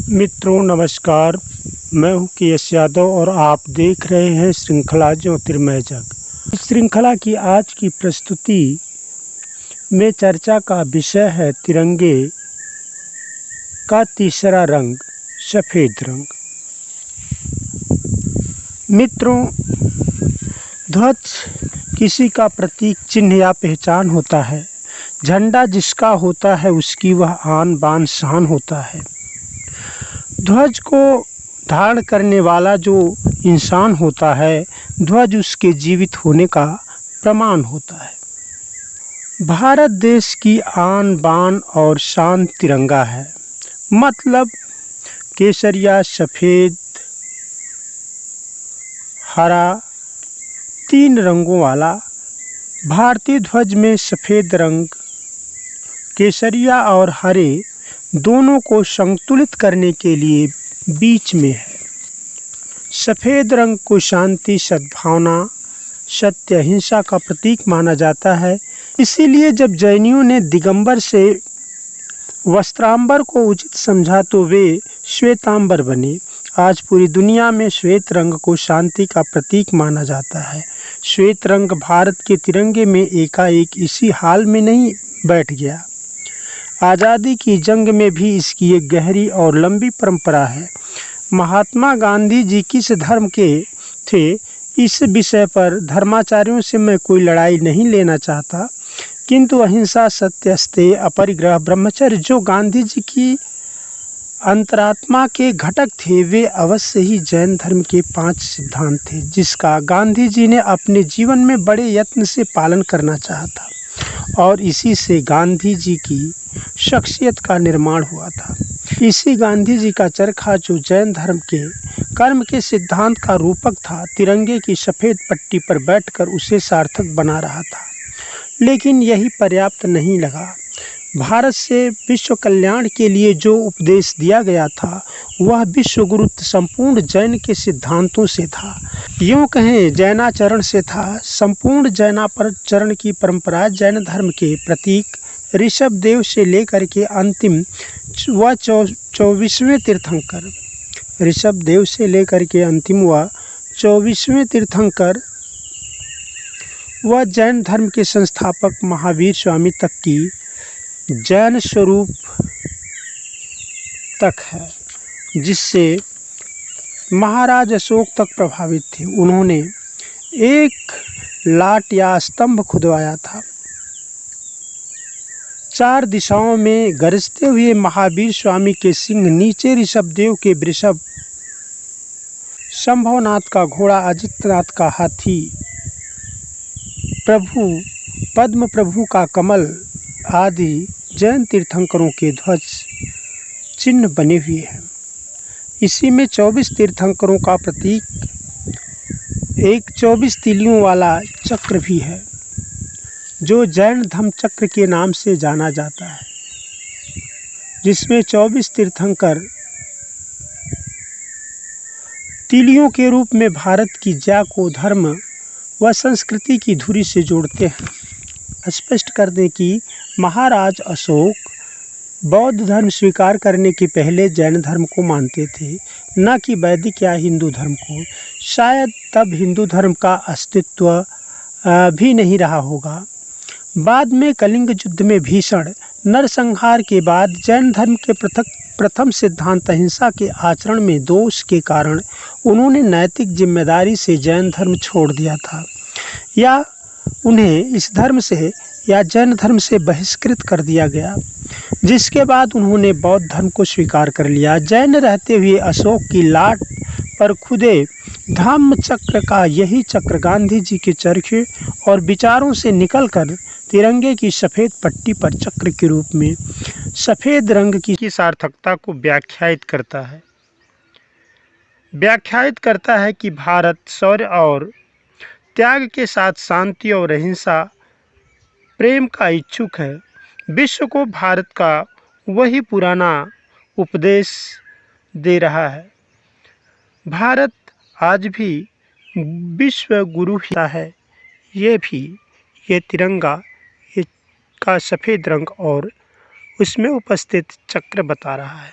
मित्रों नमस्कार। मैं हूं के.एस. यादव और आप देख रहे हैं श्रृंखला ज्योतिर्मय जग। इस श्रृंखला की आज की प्रस्तुति में चर्चा का विषय है तिरंगे का तीसरा रंग, सफ़ेद रंग। मित्रों, ध्वज किसी का प्रतीक, चिन्ह या पहचान होता है। झंडा जिसका होता है उसकी वह आन बान शान होता है। ध्वज को धारण करने वाला जो इंसान होता है, ध्वज उसके जीवित होने का प्रमाण होता है। भारत देश की आन बान और शान तिरंगा है। मतलब केसरिया, सफ़ेद, हरा, 3 रंगों वाला भारतीय ध्वज में सफ़ेद रंग केसरिया और हरे दोनों को संतुलित करने के लिए बीच में है। सफ़ेद रंग को शांति, सद्भावना, सत्य, अहिंसा का प्रतीक माना जाता है। इसीलिए जब जैनियों ने दिगंबर से वस्त्रांबर को उचित समझा तो वे श्वेतांबर बने। आज पूरी दुनिया में श्वेत रंग को शांति का प्रतीक माना जाता है। श्वेत रंग भारत के तिरंगे में एकाएक इसी हाल में नहीं बैठ गया। आज़ादी की जंग में भी इसकी एक गहरी और लंबी परंपरा है। महात्मा गांधी जी किस धर्म के थे, इस विषय पर धर्माचार्यों से मैं कोई लड़ाई नहीं लेना चाहता, किंतु अहिंसा, सत्य, अस्तेय, अपरिग्रह, ब्रह्मचर्य जो गांधी जी की अंतरात्मा के घटक थे, वे अवश्य ही जैन धर्म के 5 सिद्धांत थे, जिसका गांधी जी ने अपने जीवन में बड़े यत्न से पालन करना चाहा था और इसी से गांधी जी की शख्सियत का निर्माण हुआ था। इसी गांधी जी का चरखा जो जैन धर्म के कर्म के सिद्धांत का रूपक था, तिरंगे की सफ़ेद पट्टी पर बैठकर उसे सार्थक बना रहा था। लेकिन यही पर्याप्त नहीं लगा। भारत से विश्व कल्याण के लिए जो उपदेश दिया गया था, वह विश्व गुरु संपूर्ण जैन के सिद्धांतों से था। यूँ कहें जैनाचरण से था। संपूर्ण जैनाचरण की परंपरा जैन धर्म के प्रतीक ऋषभ देव से लेकर के अंतिम व 24वें तीर्थंकर, ऋषभ देव से लेकर के अंतिम व 24वें तीर्थंकर व जैन धर्म के संस्थापक महावीर स्वामी तक की जैन स्वरूप तक है, जिससे महाराज अशोक तक प्रभावित थे। उन्होंने एक लाट या स्तंभ खुदवाया था। 4 दिशाओं में गरजते हुए महावीर स्वामी के सिंह, नीचे ऋषभदेव के वृषभ, शंभवनाथ का घोड़ा, अजितनाथ का हाथी, प्रभु पद्म प्रभु का कमल आदि जैन तीर्थंकरों के ध्वज चिन्ह बने हुए हैं। इसी में 24 तीर्थंकरों का प्रतीक एक 24 तीलियों वाला चक्र भी है, जो जैन धम्म चक्र के नाम से जाना जाता है, जिसमें 24 तीर्थंकर तीलियों के रूप में भारत की ज्या को धर्म व संस्कृति की धुरी से जोड़ते हैं। स्पष्ट कर दें कि महाराज अशोक बौद्ध धर्म स्वीकार करने के पहले जैन धर्म को मानते थे, न कि वैदिक या हिंदू धर्म को। शायद तब हिंदू धर्म का अस्तित्व भी नहीं रहा होगा। बाद में कलिंग युद्ध में भीषण नरसंहार के बाद जैन धर्म के प्रथम सिद्धांत अहिंसा के आचरण में दोष के कारण उन्होंने नैतिक जिम्मेदारी से जैन धर्म छोड़ दिया था, या उन्हें इस धर्म से या जैन धर्म से बहिष्कृत कर दिया गया, जिसके बाद उन्होंने बौद्ध धर्म को स्वीकार कर लिया। जैन रहते हुए अशोक की लाट पर खुदे धम्म चक्र का यही चक्र गांधी जी के चरखे और विचारों से निकलकर तिरंगे की सफ़ेद पट्टी पर चक्र के रूप में सफ़ेद रंग की सार्थकता को व्याख्यायित करता है कि भारत शौर्य और त्याग के साथ शांति और अहिंसा प्रेम का इच्छुक है। विश्व को भारत का वही पुराना उपदेश दे रहा है। भारत आज भी विश्व गुरु है। ये तिरंगा का सफ़ेद रंग और उसमें उपस्थित चक्र बता रहा है।